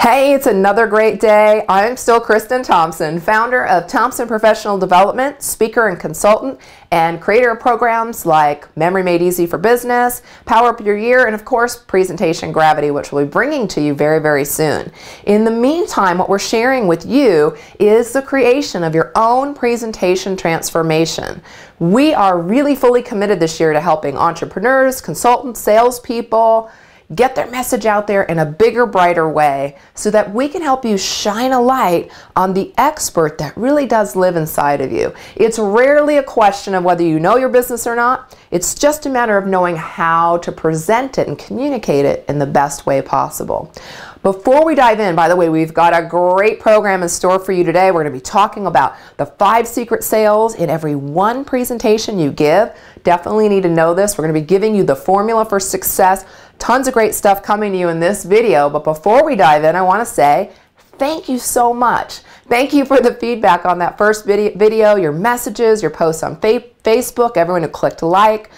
Hey, it's another great day. I'm still Kristin Thompson, founder of Thompson Professional Development, speaker and consultant, and creator of programs like Memory Made Easy for Business, Power Up Your Year, and of course, Presentation Gravity, which we'll be bringing to you very, very soon. In the meantime, what we're sharing with you is the creation of your own presentation transformation. We are really fully committed this year to helping entrepreneurs, consultants, salespeople, get their message out there in a bigger, brighter way so that we can help you shine a light on the expert that really does live inside of you. It's rarely a question of whether you know your business or not. It's just a matter of knowing how to present it and communicate it in the best way possible. Before we dive in, by the way, we've got a great program in store for you today. We're going to be talking about the 5 secret sales in every one presentation you give. Definitely need to know this. We're going to be giving you the formula for success. Tons of great stuff coming to you in this video. But before we dive in, I want to say thank you so much. Thank you for the feedback on that first video, your messages, your posts on Facebook, everyone who clicked like.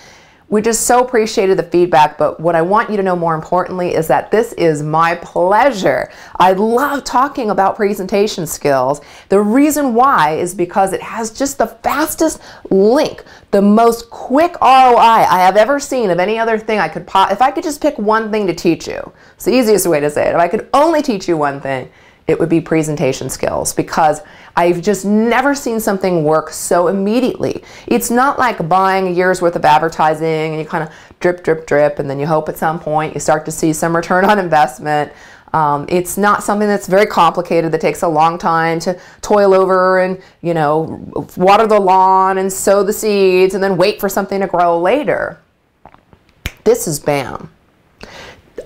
We just so appreciated the feedback, but what I want you to know more importantly is that this is my pleasure. I love talking about presentation skills. The reason why is because it has just the fastest link, the most quick ROI I have ever seen of any other thing I could if I could just pick one thing to teach you. It's the easiest way to say it. If I could only teach you one thing, it would be presentation skills, because I've just never seen something work so immediately. It's not like buying a year's worth of advertising and you kind of drip, drip, drip, and then you hope at some point you start to see some return on investment. It's not something that's very complicated that takes a long time to toil over and, you know, water the lawn and sow the seeds and then wait for something to grow later. This is BAM.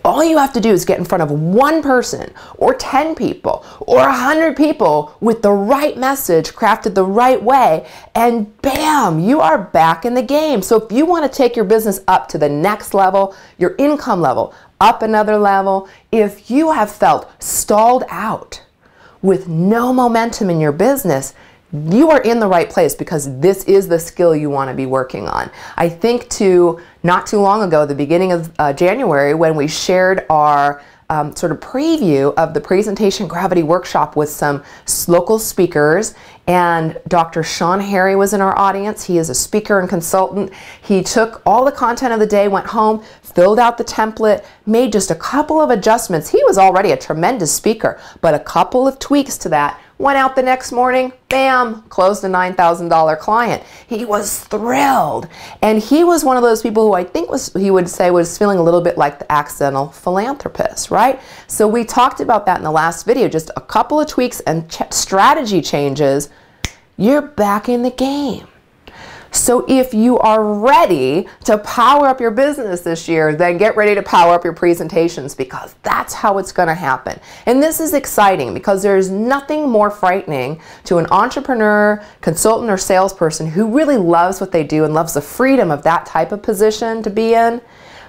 All you have to do is get in front of one person or 10 people or 100 people with the right message crafted the right way, and bam, you are back in the game. So if you want to take your business up to the next level, your income level up another level, if you have felt stalled out with no momentum in your business, you are in the right place, because this is the skill you want to be working on. I think not too long ago, the beginning of January, when we shared our sort of preview of the Presentation Gravity workshop with some local speakers, and Dr. Sean Harry was in our audience. He is a speaker and consultant. He took all the content of the day, went home, filled out the template, made just a couple of adjustments. He was already a tremendous speaker, but a couple of tweaks to that. Went out the next morning, bam, closed a $9,000 client. He was thrilled. And he was one of those people who I think he would say was feeling a little bit like the accidental philanthropist, right? So we talked about that in the last video, just a couple of tweaks and strategy changes. You're back in the game. So if you are ready to power up your business this year, then get ready to power up your presentations, because that's how it's going to happen. And this is exciting, because there's nothing more frightening to an entrepreneur, consultant, or salesperson who really loves what they do and loves the freedom of that type of position to be in,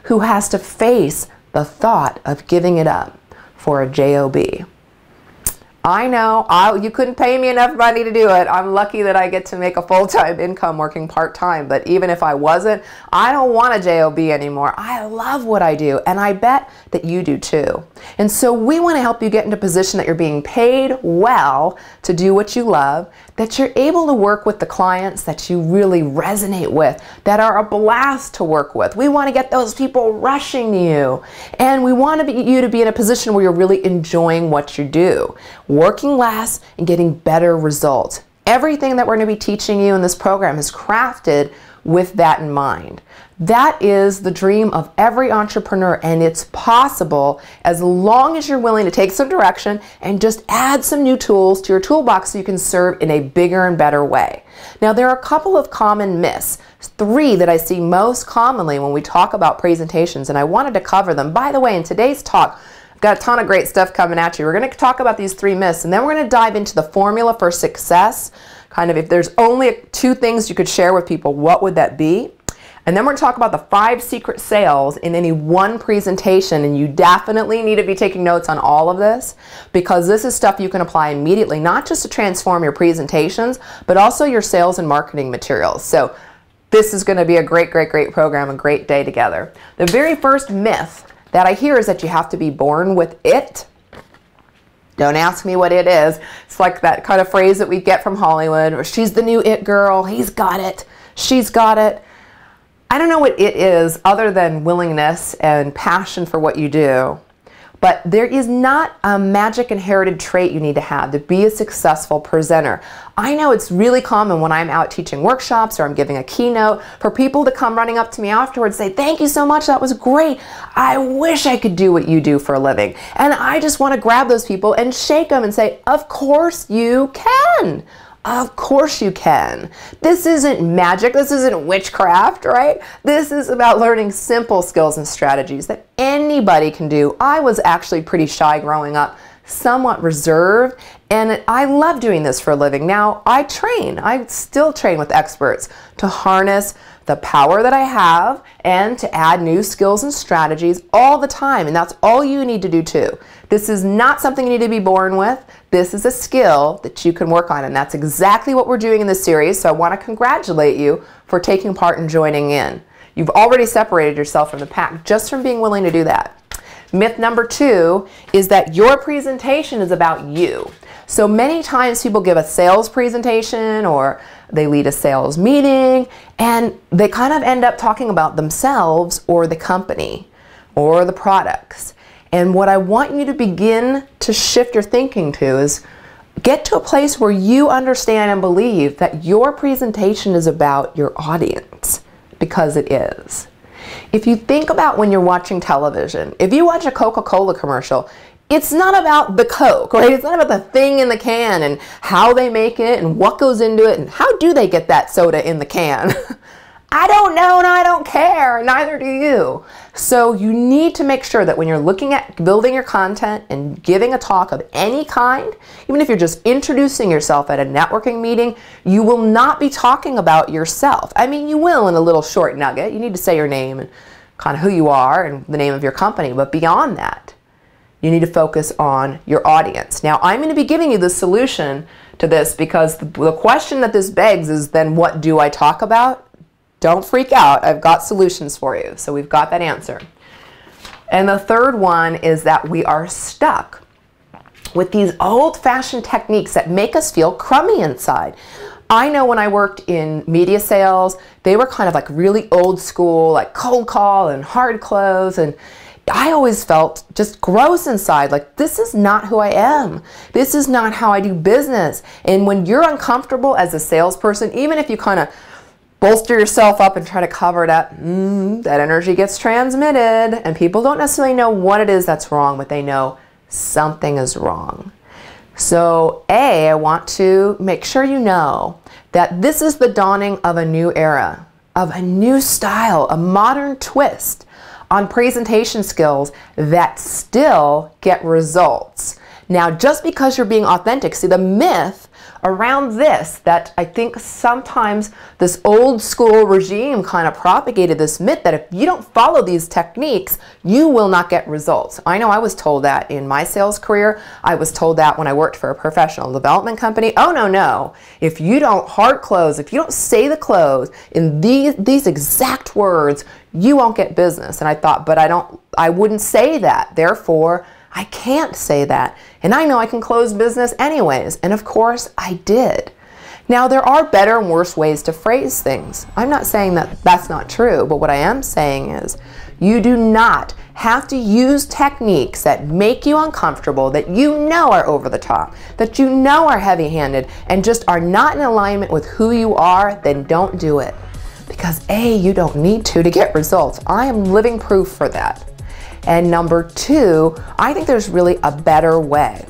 who has to face the thought of giving it up for a job. I know, you couldn't pay me enough money to do it. I'm lucky that I get to make a full-time income working part-time, but even if I wasn't, I don't want a job anymore. I love what I do, and I bet that you do too. And so we want to help you get into a position that you're being paid well to do what you love, that you're able to work with the clients that you really resonate with, that are a blast to work with. We want to get those people rushing to you, and we want you to be in a position where you're really enjoying what you do, working less and getting better results. Everything that we're going to be teaching you in this program is crafted with that in mind. That is the dream of every entrepreneur, and it's possible as long as you're willing to take some direction and just add some new tools to your toolbox so you can serve in a bigger and better way. Now, there are a couple of common myths, 3 that I see most commonly when we talk about presentations, and I wanted to cover them. By the way, in today's talk, got a ton of great stuff coming at you. We're going to talk about these 3 myths, and then we're going to dive into the formula for success. Kind of, if there's only 2 things you could share with people, what would that be? And then we're going to talk about the 5 secret sales in any one presentation, and you definitely need to be taking notes on all of this, because this is stuff you can apply immediately, not just to transform your presentations, but also your sales and marketing materials. So this is going to be a great, great, great program, a great day together. The very first myth that I hear is that you have to be born with it. Don't ask me what it is. It's like that kind of phrase that we get from Hollywood, or she's the new it girl, he's got it, she's got it. I don't know what it is other than willingness and passion for what you do. But there is not a magic inherited trait you need to have to be a successful presenter. I know it's really common when I'm out teaching workshops or I'm giving a keynote for people to come running up to me afterwards and say, thank you so much, that was great. I wish I could do what you do for a living. And I just want to grab those people and shake them and say, of course you can. Of course you can. This isn't magic. This isn't witchcraft, right? This is about learning simple skills and strategies that anybody can do. I was actually pretty shy growing up, somewhat reserved, and I love doing this for a living. Now I still train with experts to harness the power that I have and to add new skills and strategies all the time. And that's all you need to do too. This is not something you need to be born with. This is a skill that you can work on. And that's exactly what we're doing in this series. So I want to congratulate you for taking part and joining in. You've already separated yourself from the pack just from being willing to do that. Myth number 2 is that your presentation is about you. So many times people give a sales presentation or they lead a sales meeting and they kind of end up talking about themselves or the company or the products. And what I want you to begin to shift your thinking to is get to a place where you understand and believe that your presentation is about your audience, because it is. If you think about when you're watching television, if you watch a Coca-Cola commercial, it's not about the Coke, right? It's not about the thing in the can and how they make it and what goes into it and how do they get that soda in the can. I don't know and I don't care, neither do you. So you need to make sure that when you're looking at building your content and giving a talk of any kind, even if you're just introducing yourself at a networking meeting, you will not be talking about yourself. I mean, you will in a little short nugget. You need to say your name and kind of who you are and the name of your company, but beyond that, you need to focus on your audience. Now, I'm going to be giving you the solution to this because the question that this begs is then what do I talk about? Don't freak out. I've got solutions for you. So we've got that answer. And the third one is that we are stuck with these old-fashioned techniques that make us feel crummy inside. I know when I worked in media sales, they were kind of like really old school, like cold call and hard close, and I always felt just gross inside, like this is not who I am. This is not how I do business. And when you're uncomfortable as a salesperson, even if you kind of bolster yourself up and try to cover it up, that energy gets transmitted and people don't necessarily know what it is that's wrong, but they know something is wrong. So I want to make sure you know that this is the dawning of a new era, of a new style, a modern twist on presentation skills that still get results. Now, just because you're being authentic, see the myth around this, that I think sometimes this old school regime kind of propagated this myth that if you don't follow these techniques, you will not get results. I know I was told that in my sales career. I was told that when I worked for a professional development company. Oh, no. If you don't hard close, if you don't say the close in these exact words, you won't get business. And I thought, but I wouldn't say that. Therefore, I can't say that. And I know I can close business anyways. And of course, I did. Now, there are better and worse ways to phrase things. I'm not saying that that's not true, but what I am saying is you do not have to use techniques that make you uncomfortable, that you know are over the top, that you know are heavy-handed, and just are not in alignment with who you are. Then don't do it. Because you don't need to get results. I am living proof for that. And number 2, I think there's really a better way.